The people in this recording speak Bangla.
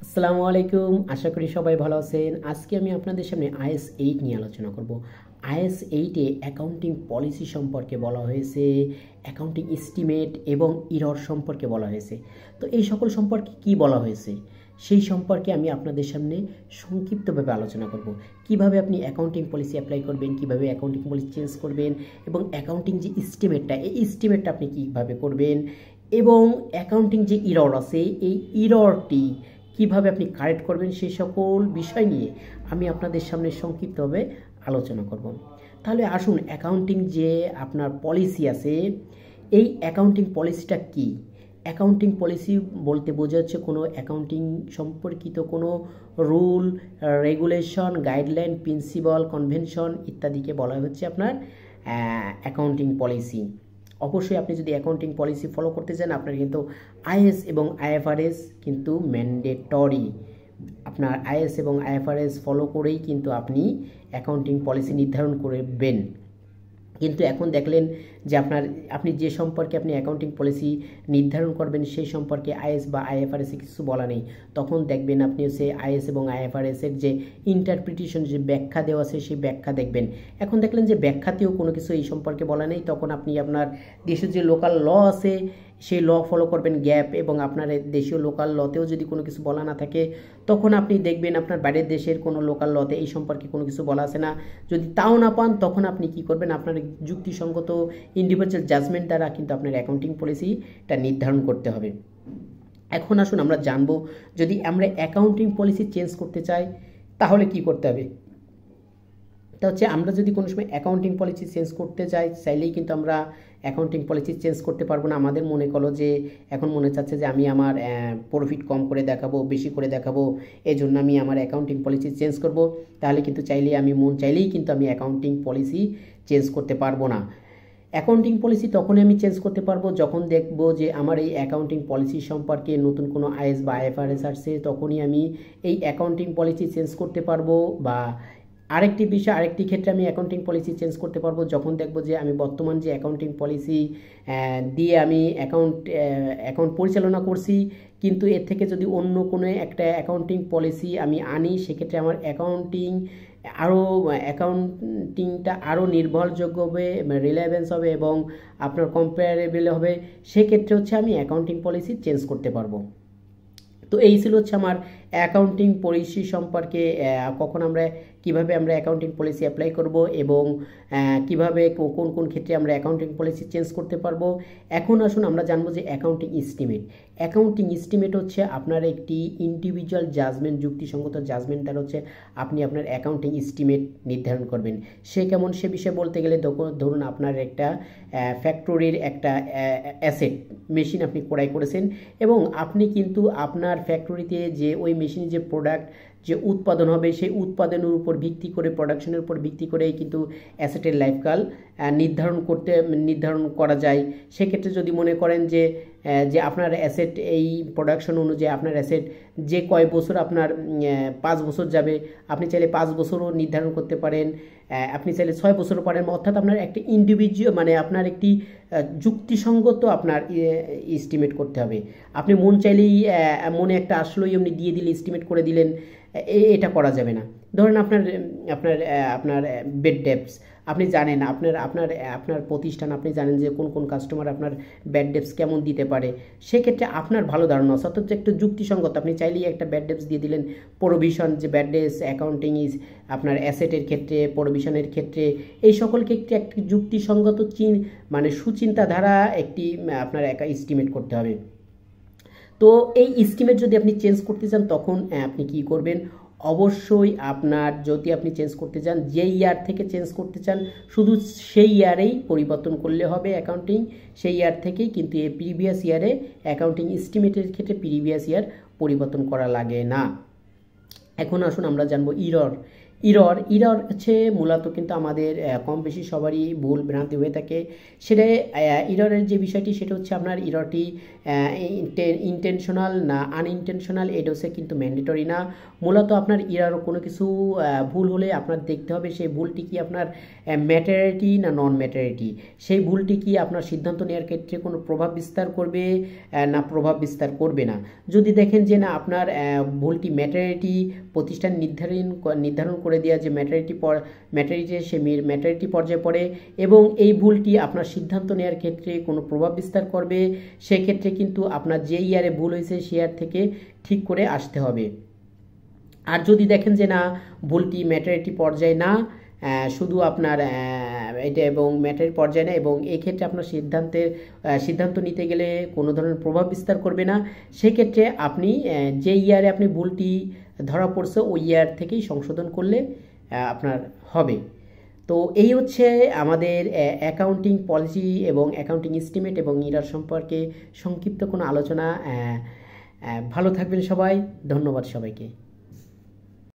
আসসালামু আলাইকুম, আশা করি সবাই ভালো আছেন। আজকে আমি আপনাদের সামনে IAS 8 নিয়ে আলোচনা করব। IAS 8-এ অ্যাকাউন্টিং পলিসি সম্পর্কে বলা হয়েছে, অ্যাকাউন্টিং এস্টিমেট এবং ইরর সম্পর্কে বলা হয়েছে। তো এই সকল সম্পর্কে কি বলা হয়েছে সেই সম্পর্কে আমি আপনাদের সামনে সংক্ষিপ্তভাবে আলোচনা করব। কিভাবে আপনি অ্যাকাউন্টিং পলিসি অ্যাপ্লাই করবেন, কিভাবে অ্যাকাউন্টিং পলিসি চেঞ্জ করবেন এবং অ্যাকাউন্টিং যে এস্টিমেটটা, এই এস্টিমেটটা আপনি কীভাবে করবেন এবং অ্যাকাউন্টিং যে ইরর আছে এই ইররটি কিভাবে আপনি কারেক্ট করবেন সেই সকল বিষয় নিয়ে আমি আপনাদের সামনে সংক্ষিপ্তভাবে আলোচনা করব। তাহলে আসুন, অ্যাকাউন্টিং যে আপনার পলিসি আছে, এই অ্যাকাউন্টিং পলিসিটা কি? অ্যাকাউন্টিং পলিসি বলতে বোঝা হচ্ছে কোনো অ্যাকাউন্টিং সম্পর্কিত কোনো rule, regulation, guideline, principal, convention ইত্যাদিকে বলা হচ্ছে আপনার অ্যাকাউন্টিং পলিসি। অবশ্যই আপনি যদি অ্যাকাউন্টিং পলিসি ফলো করতে চান, আপনার কিন্তু IAS এবং IFRS কিন্তু ম্যান্ডেটরি। আপনার IAS এবং IFRS ফলো করেই কিন্তু আপনি অ্যাকাউন্টিং পলিসি নির্ধারণ করবেন। কিন্তু এখন দেখলেন যে আপনি যে সম্পর্কে আপনি অ্যাকাউন্টিং পলিসি নির্ধারণ করবেন সেই সম্পর্কে IAS বা IFRS কিছু বলা নেই। তখন দেখবেন আপনি হচ্ছে IAS এবং IFRS এর যে ইন্টারপ্রিটেশন, যে ব্যাখ্যা দেওয়া আছে সেই ব্যাখ্যা দেখবেন। এখন দেখলেন যে ব্যাখ্যাতেও কোনো কিছু এই সম্পর্কে বলা নেই, তখন আপনি আপনার দেশের যে লোকাল ল আছে সেই ল ফলো করবেন, গ্যাপ, এবং আপনার দেশীয় লোকাল লতেও যদি কোনো কিছু বলা না থাকে তখন আপনি দেখবেন আপনার বাইরের দেশের কোনো লোকাল লতে এই সম্পর্কে কোনো কিছু বলা আছে না। যদি তাও না পান তখন আপনি কি করবেন, আপনার যুক্তিসঙ্গত ইন্ডিভিজুয়াল জাজমেন্ট দ্বারা কিন্তু আপনার অ্যাকাউন্টিং পলিসিটা নির্ধারণ করতে হবে। এখন আসুন আমরা জানবো, যদি আমরা অ্যাকাউন্টিং পলিসি চেঞ্জ করতে চাই তাহলে কি করতে হবে। তা হচ্ছে, আমরা যদি কোনো সময় অ্যাকাউন্টিং পলিসি চেঞ্জ করতে চাইলেই কিন্তু আমরা অ্যাকাউন্টিং পলিসি চেঞ্জ করতে পারবো না। আমাদের মনে করো যে এখন মনে চাচ্ছে যে আমি আমার প্রফিট কম করে দেখাবো, বেশি করে দেখাবো, এই জন্য আমি আমার অ্যাকাউন্টিং পলিসি চেঞ্জ করব, তাহলে কিন্তু চাইলেই কিন্তু আমি অ্যাকাউন্টিং পলিসি চেঞ্জ করতে পারবো না। অ্যাকাউন্টিং পলিসি তখনই আমি চেঞ্জ করতে পারবো যখন দেখবো যে আমার এই অ্যাকাউন্টিং পলিসি সম্পর্কে নতুন কোনো IAS বা IFRS আসছে, তখনই আমি এই অ্যাকাউন্টিং পলিসি চেঞ্জ করতে পারবো। বা আরেকটি ক্ষেত্রে আমি অ্যাকাউন্টিং পলিসি চেঞ্জ করতে পারবো যখন দেখবো যে আমি বর্তমান যে অ্যাকাউন্টিং পলিসি দিয়ে আমি অ্যাকাউন্ট পরিচালনা করছি, কিন্তু এর থেকে যদি অন্য কোনো একটা অ্যাকাউন্টিং পলিসি আমি আনি, সেক্ষেত্রে আমার অ্যাকাউন্টিংটা আরও নির্ভরযোগ্য হবে, রিলায়েবেন্স হবে এবং আপনার কম্পারেবল হবে। সেক্ষেত্রে হচ্ছে আমি অ্যাকাউন্টিং পলিসি চেঞ্জ করতে পারবো। তো এই ছিল হচ্ছে আমার অ্যাকাউন্টিং পলিসি সম্পর্কে, কিভাবে আমরা অ্যাকাউন্টিং পলিসি অ্যাপ্লাই করব এবং কিভাবে কোন কোন ক্ষেত্রে আমরা অ্যাকাউন্টিং পলিসি চেঞ্জ করতে পারবো। এখন আসুন আমরা জানবো যে অ্যাকাউন্টিং এস্টিমেট হচ্ছে আপনার একটি ইন্ডিভিজুয়াল জাজমেন্ট, যুক্তিসঙ্গত জাজমেন্ট দ্বারা হচ্ছে আপনি আপনার অ্যাকাউন্টিং এস্টিমেট নির্ধারণ করবেন। সে বিষয়ে বলতে গেলে ধরুন আপনার একটা ফ্যাক্টরির একটা অ্যাসেট মেশিন আপনি ক্রয় করেছেন এবং আপনি কিন্তু আপনার ফ্যাক্টরিতে যে ওই মেশিনের যে প্রোডাক্ট যে উৎপাদন হবে সেই উৎপাদনের উপর ভিত্তি করে, প্রোডাকশনের উপর ভিত্তি করেই কিন্তু অ্যাসেটের লাইফকাল নির্ধারণ করা যায়। সেক্ষেত্রে যদি মনে করেন যে আপনার অ্যাসেট এই প্রোডাকশন অনুযায়ী আপনার অ্যাসেট যে কয় বছর আপনার 5 বছর যাবে, আপনি চাইলে 5 বছরও নির্ধারণ করতে পারেন, আপনি চাইলে 6 বছরও পারেন। অর্থাৎ আপনার একটা ইন্ডিভিজুয়াল আপনার একটি যুক্তিসঙ্গত আপনার এস্টিমেট করতে হবে। আপনি মন চাইলেই মনে একটা আসলেই আপনি দিয়ে দিলে এস্টিমেট করে দিলেন, এটা করা যাবে না। ধরেন আপনার বেড ডেপস আপনি জানেন, আপনার প্রতিষ্ঠান আপনি জানেন যে কোন কোন কাস্টমার আপনার ব্যাড ডেপস কেমন দিতে পারে। সেক্ষেত্রে আপনার ভালো ধারণা আছে, অর্থাৎ একটা যুক্তিসঙ্গত, আপনি চাইলেই একটা ব্যাড ডেপস দিয়ে দিলেন। প্রভিশন, যে ব্যাড ডেপস অ্যাকাউন্টিং আপনার অ্যাসেটের ক্ষেত্রে, প্রভিশনের ক্ষেত্রে, এই সকল ক্ষেত্রে একটি যুক্তিসঙ্গত সুচিন্তাধারা আপনার এস্টিমেট করতে হবে। তো এই এস্টিমেট যদি আপনি চেঞ্জ করতে চান তখন আপনি কি করবেন, অবশ্যই যদি আপনি চেঞ্জ করতে চান, যে ইয়ার থেকে চেঞ্জ করতে চান শুধু সেই ইয়ারেই পরিবর্তন করলে হবে অ্যাকাউন্টিং, সেই ইয়ার থেকেই কিন্তু এই প্রিভিয়াস ইয়ারে অ্যাকাউন্টিং এস্টিমেটের ক্ষেত্রে প্রিভিয়াস ইয়ার পরিবর্তন করা লাগে না। এখন আসুন আমরা জানবো ইরর হচ্ছে মূলত কিন্তু আমাদের কম বেশি সবারই ভুল ভ্রান্তি হয়ে থাকে। সেটা ইররের যে বিষয়টি সেটা হচ্ছে আপনার ইররটি ইন্টেনশনাল না আনইনটেনশনাল, এটা হচ্ছে কিন্তু ম্যান্ডেটরি না। মূলত আপনার ইরর কোনো কিছু ভুল হলে আপনার দেখতে হবে সেই ভুলটি কি আপনার ম্যাটারিটি না নন ম্যাটারিটি, সেই ভুলটি কি আপনার সিদ্ধান্ত নেওয়ার ক্ষেত্রে কোনো প্রভাব বিস্তার করবে না প্রভাব বিস্তার করবে না। যদি দেখেন যে না আপনার ভুলটি ম্যাটারিটি প্রতিষ্ঠান নির্ধারণ করে দেওয়া যে ম্যাটারিটি সে ম্যাটারিটি পর্যায়ে পড়ে এবং এই ভুলটি আপনার সিদ্ধান্ত নেওয়ার ক্ষেত্রে কোনো প্রভাব বিস্তার করবে, সেক্ষেত্রে কিন্তু আপনার যে ইয়ারে ভুল হয়েছে সে ইয়ার থেকে ঠিক করে আসতে হবে। আর যদি দেখেন যে না ভুলটি ম্যাটারিটি পর্যায়ে না, শুধু আপনার এটা এবং ম্যাটারি পর্যায়ে না এবং এই ক্ষেত্রে আপনার সিদ্ধান্ত নিতে গেলে কোনো ধরনের প্রভাব বিস্তার করবে না, সেক্ষেত্রে আপনি যে ইয়ারে আপনি ভুলটি ধরা পড়ছে ওই ইয়ার থেকেই সংশোধন করলে আপনার হবে। তো এই হচ্ছে আমাদের অ্যাকাউন্টিং পলিসি এবং অ্যাকাউন্টিং এস্টিমেট এবং ইরার সম্পর্কে সংক্ষিপ্ত কোনো আলোচনা। ভালো থাকবেন সবাই, ধন্যবাদ সবাইকে।